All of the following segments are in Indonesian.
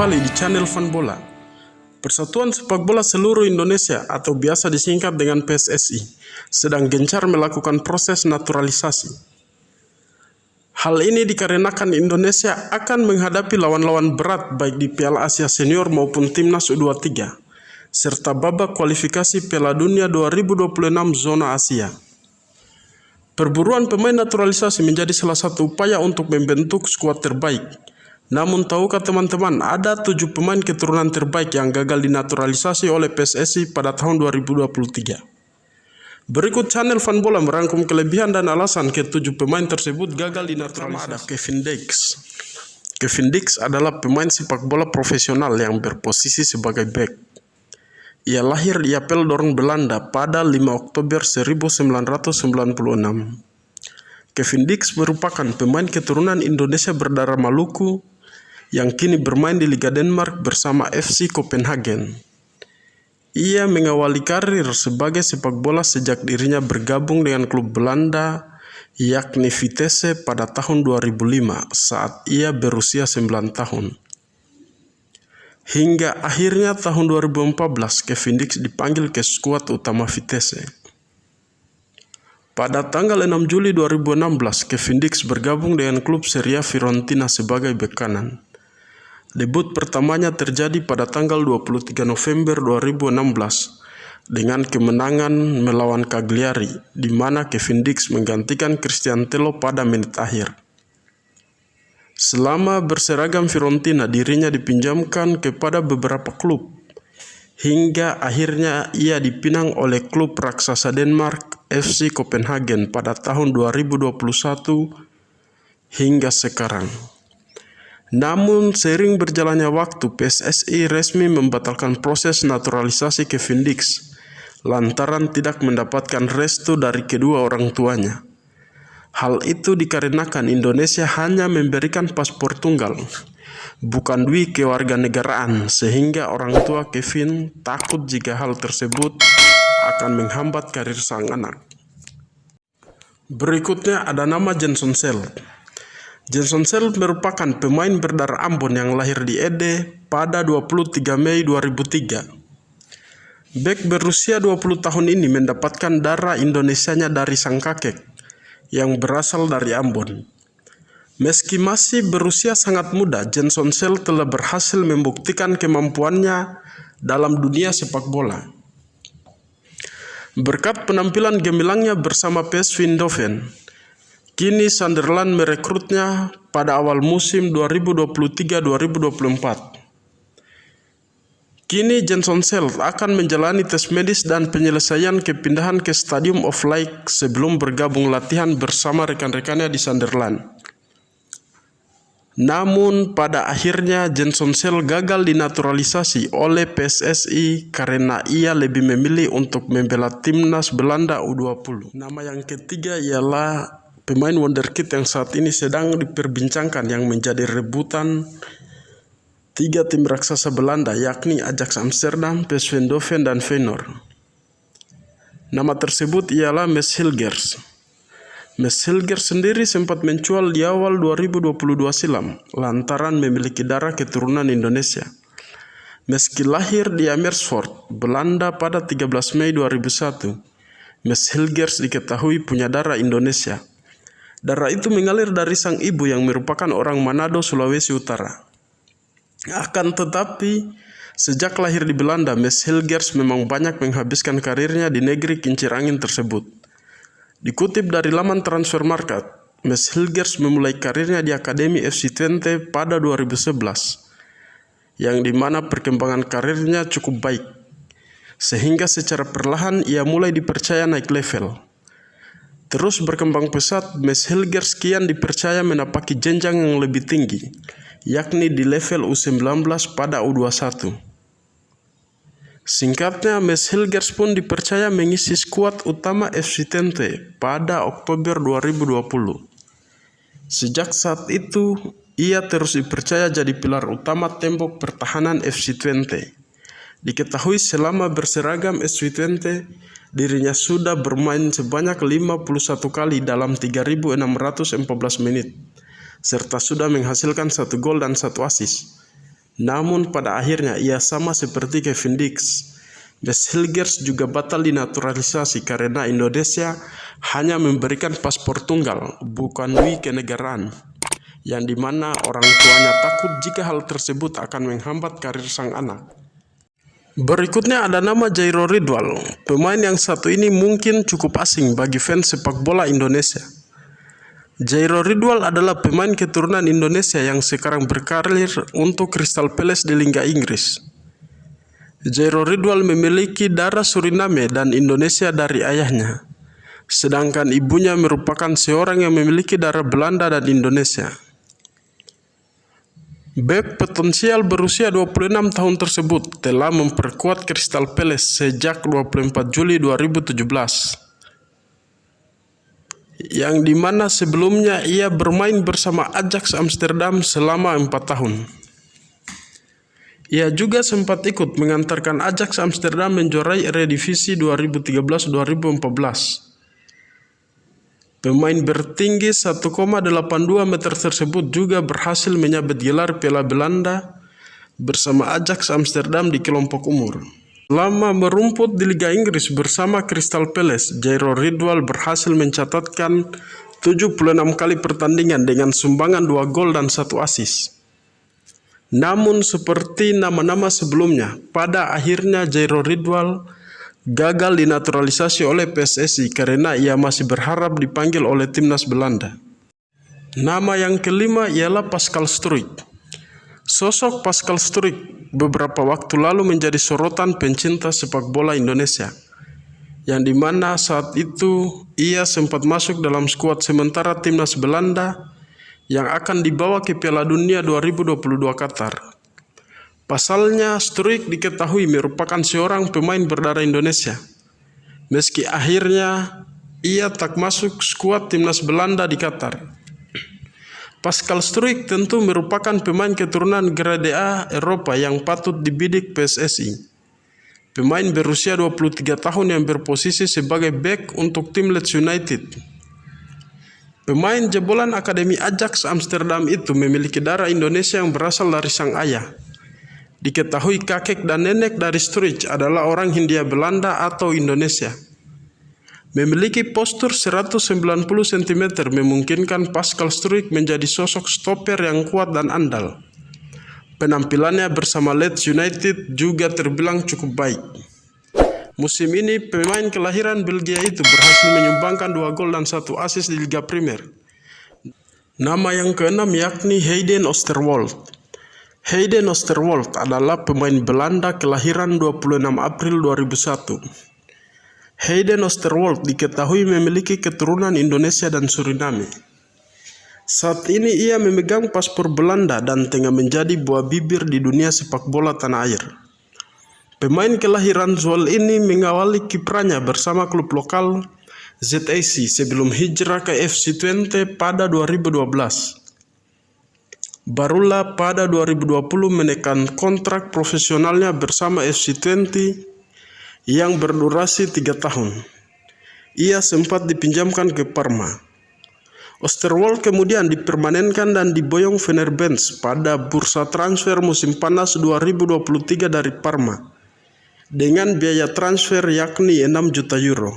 kembali di channel Fan Bola. Persatuan Sepak Bola Seluruh Indonesia atau biasa disingkat dengan PSSI sedang gencar melakukan proses naturalisasi. Hal ini dikarenakan Indonesia akan menghadapi lawan-lawan berat baik di Piala Asia Senior maupun Timnas U23 serta babak kualifikasi Piala Dunia 2026 zona Asia. Perburuan pemain naturalisasi menjadi salah satu upaya untuk membentuk skuad terbaik. Namun tahukah teman-teman, ada 7 pemain keturunan terbaik yang gagal dinaturalisasi oleh PSSI pada tahun 2023. Berikut channel Fan Bola merangkum kelebihan dan alasan ke-7 pemain tersebut gagal dinaturalisasi. Ada Kevin Dix. Kevin Dix adalah pemain sepak bola profesional yang berposisi sebagai bek. Ia lahir di Apeldoorn, Belanda pada 5 Oktober 1996. Kevin Dix merupakan pemain keturunan Indonesia berdarah Maluku yang kini bermain di Liga Denmark bersama FC Copenhagen. Ia mengawali karir sebagai sepak bola sejak dirinya bergabung dengan klub Belanda yakni Vitesse pada tahun 2005 saat ia berusia 9 tahun. Hingga akhirnya tahun 2014 Kevin Dix dipanggil ke skuad utama Vitesse. Pada tanggal 6 Juli 2016 Kevin Dix bergabung dengan klub Serie A Fiorentina sebagai bek kanan. Debut pertamanya terjadi pada tanggal 23 November 2016 dengan kemenangan melawan Cagliari, di mana Kevin Dix menggantikan Cristian Tello pada menit akhir. Selama berseragam Fiorentina, dirinya dipinjamkan kepada beberapa klub, hingga akhirnya ia dipinang oleh klub raksasa Denmark FC Copenhagen pada tahun 2021 hingga sekarang. Namun seiring berjalannya waktu, PSSI resmi membatalkan proses naturalisasi Kevin Dix lantaran tidak mendapatkan restu dari kedua orang tuanya. Hal itu dikarenakan Indonesia hanya memberikan paspor tunggal, bukan dui kewarganegaraan, sehingga orang tua Kevin takut jika hal tersebut akan menghambat karir sang anak. Berikutnya ada nama Jenson Selv. Jenson Selv merupakan pemain berdarah Ambon yang lahir di Ede pada 23 Mei 2003. Bek berusia 20 tahun ini mendapatkan darah Indonesianya dari sang kakek yang berasal dari Ambon. Meski masih berusia sangat muda, Jenson Selv telah berhasil membuktikan kemampuannya dalam dunia sepak bola. Berkat penampilan gemilangnya bersama PSV Eindhoven, kini Sunderland merekrutnya pada awal musim 2023-2024. Kini Jenson Selv akan menjalani tes medis dan penyelesaian kepindahan ke Stadium of Light sebelum bergabung latihan bersama rekan-rekannya di Sunderland. Namun pada akhirnya Jenson Selv gagal dinaturalisasi oleh PSSI karena ia lebih memilih untuk membela timnas Belanda U20. Nama yang ketiga ialah pemain wonderkid yang saat ini sedang diperbincangkan yang menjadi rebutan 3 tim raksasa Belanda yakni Ajax Amsterdam, PSV Eindhoven, dan Feyenoord. Nama tersebut ialah Mads Hilgers. Mads Hilgers sendiri sempat mencual di awal 2022 silam lantaran memiliki darah keturunan Indonesia. Meski lahir di Amersfoort, Belanda pada 13 Mei 2001, Mads Hilgers diketahui punya darah Indonesia. Darah itu mengalir dari sang ibu yang merupakan orang Manado, Sulawesi Utara. Akan tetapi, sejak lahir di Belanda, Mads Hilgers memang banyak menghabiskan karirnya di negeri kincir angin tersebut. Dikutip dari laman Transfermarkt, Mads Hilgers memulai karirnya di Akademi FC Twente pada 2011, yang dimana perkembangan karirnya cukup baik, sehingga secara perlahan ia mulai dipercaya naik level. Terus berkembang pesat, Mads Hilgers kian dipercaya menapaki jenjang yang lebih tinggi, yakni di level U19 pada U21. Singkatnya, Mads Hilgers pun dipercaya mengisi skuad utama FC Twente pada Oktober 2020. Sejak saat itu, ia terus dipercaya jadi pilar utama tembok pertahanan FC Twente. Diketahui selama berseragam FC Twente, dirinya sudah bermain sebanyak 51 kali dalam 3.614 menit, serta sudah menghasilkan 1 gol dan 1 assist. Namun pada akhirnya ia sama seperti Kevin Dix. Bas Hilgers juga batal dinaturalisasi karena Indonesia hanya memberikan paspor tunggal, bukan kenegaraan, yang dimana orang tuanya takut jika hal tersebut akan menghambat karir sang anak. Berikutnya ada nama Jairo Ridwal. Pemain yang satu ini mungkin cukup asing bagi fans sepak bola Indonesia. Jairo Ridwal adalah pemain keturunan Indonesia yang sekarang berkarir untuk Crystal Palace di Liga Inggris. Jairo Ridwal memiliki darah Suriname dan Indonesia dari ayahnya, sedangkan ibunya merupakan seorang yang memiliki darah Belanda dan Indonesia. Bek potensial berusia 26 tahun tersebut telah memperkuat Crystal Palace sejak 24 Juli 2017, yang dimana sebelumnya ia bermain bersama Ajax Amsterdam selama 4 tahun. Ia juga sempat ikut mengantarkan Ajax Amsterdam menjuarai Eredivisie 2013-2014. Pemain bertinggi 1,82 meter tersebut juga berhasil menyabet gelar Piala Belanda bersama Ajax Amsterdam di kelompok umur. Selama merumput di Liga Inggris bersama Crystal Palace, Jairo Ridwal berhasil mencatatkan 76 kali pertandingan dengan sumbangan 2 gol dan 1 assist. Namun seperti nama-nama sebelumnya, pada akhirnya Jairo Ridwal gagal dinaturalisasi oleh PSSI karena ia masih berharap dipanggil oleh timnas Belanda. Nama yang kelima ialah Pascal Struijk. Sosok Pascal Struijk beberapa waktu lalu menjadi sorotan pencinta sepak bola Indonesia, yang dimana saat itu ia sempat masuk dalam skuad sementara timnas Belanda yang akan dibawa ke Piala Dunia 2022 Qatar. Pasalnya, Struijk diketahui merupakan seorang pemain berdarah Indonesia, meski akhirnya ia tak masuk skuad timnas Belanda di Qatar. Pascal Struijk tentu merupakan pemain keturunan Grade A Eropa yang patut dibidik PSSI. Pemain berusia 23 tahun yang berposisi sebagai bek untuk tim Leeds United. Pemain jebolan Akademi Ajax Amsterdam itu memiliki darah Indonesia yang berasal dari sang ayah. Diketahui kakek dan nenek dari Struijk adalah orang Hindia Belanda atau Indonesia. Memiliki postur 190 cm memungkinkan Pascal Struijk menjadi sosok stoper yang kuat dan andal. Penampilannya bersama Leeds United juga terbilang cukup baik. Musim ini pemain kelahiran Belgia itu berhasil menyumbangkan 2 gol dan 1 assist di Liga Premier. Nama yang keenam yakni Hayden Oosterwolde. Hayden Oosterwolde adalah pemain Belanda kelahiran 26 April 2001. Hayden Oosterwolde diketahui memiliki keturunan Indonesia dan Suriname. Saat ini ia memegang paspor Belanda dan tengah menjadi buah bibir di dunia sepak bola tanah air. Pemain kelahiran Zwolle ini mengawali kiprahnya bersama klub lokal ZAC sebelum hijrah ke FC Twente pada 2012. Barulah pada 2020 menekan kontrak profesionalnya bersama FC Twente yang berdurasi 3 tahun. Ia sempat dipinjamkan ke Parma. Oosterwolde kemudian dipermanenkan dan diboyong Fenerbahce pada bursa transfer musim panas 2023 dari Parma dengan biaya transfer yakni 6 juta euro.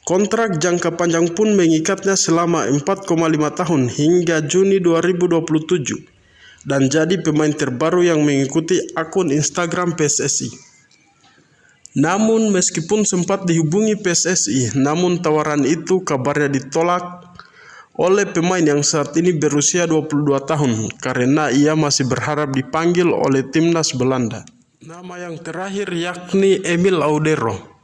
Kontrak jangka panjang pun mengikatnya selama 4,5 tahun hingga Juni 2027 dan jadi pemain terbaru yang mengikuti akun Instagram PSSI. Namun meskipun sempat dihubungi PSSI, namun tawaran itu kabarnya ditolak oleh pemain yang saat ini berusia 22 tahun karena ia masih berharap dipanggil oleh timnas Belanda. Nama yang terakhir yakni Emil Audero.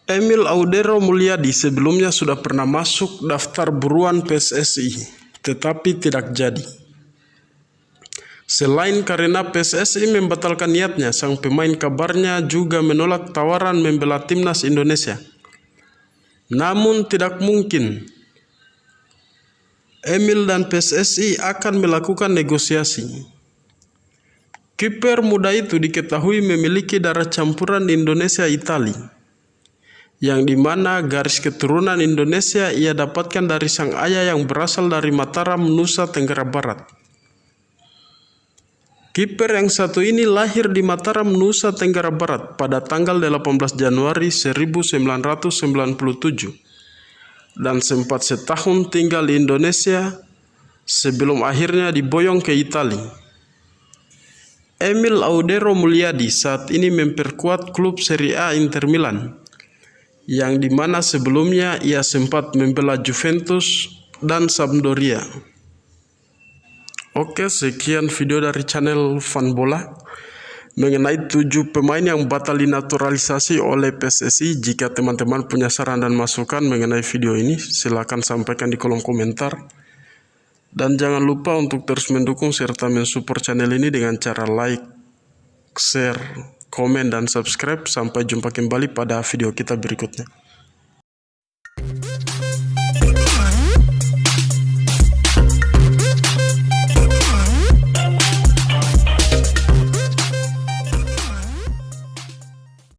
Emil Audero Mulyadi sebelumnya sudah pernah masuk daftar buruan PSSI, tetapi tidak jadi. Selain karena PSSI membatalkan niatnya, sang pemain kabarnya juga menolak tawaran membela timnas Indonesia. Namun tidak mungkin Emil dan PSSI akan melakukan negosiasi. Kiper muda itu diketahui memiliki darah campuran Indonesia-Itali, yang dimana garis keturunan Indonesia ia dapatkan dari sang ayah yang berasal dari Mataram, Nusa Tenggara Barat. Kiper yang satu ini lahir di Mataram, Nusa Tenggara Barat pada tanggal 18 Januari 1997 dan sempat setahun tinggal di Indonesia sebelum akhirnya diboyong ke Italia. Emil Audero Mulyadi saat ini memperkuat klub Serie A Inter Milan, yang dimana sebelumnya ia sempat membela Juventus dan Sampdoria. Oke, sekian video dari channel Fan Bola mengenai 7 pemain yang batal dinaturalisasi oleh PSSI. Jika teman-teman punya saran dan masukan mengenai video ini, silakan sampaikan di kolom komentar. Dan jangan lupa untuk terus mendukung serta mensupport channel ini dengan cara like, share, komen, dan subscribe. Sampai jumpa kembali pada video kita berikutnya.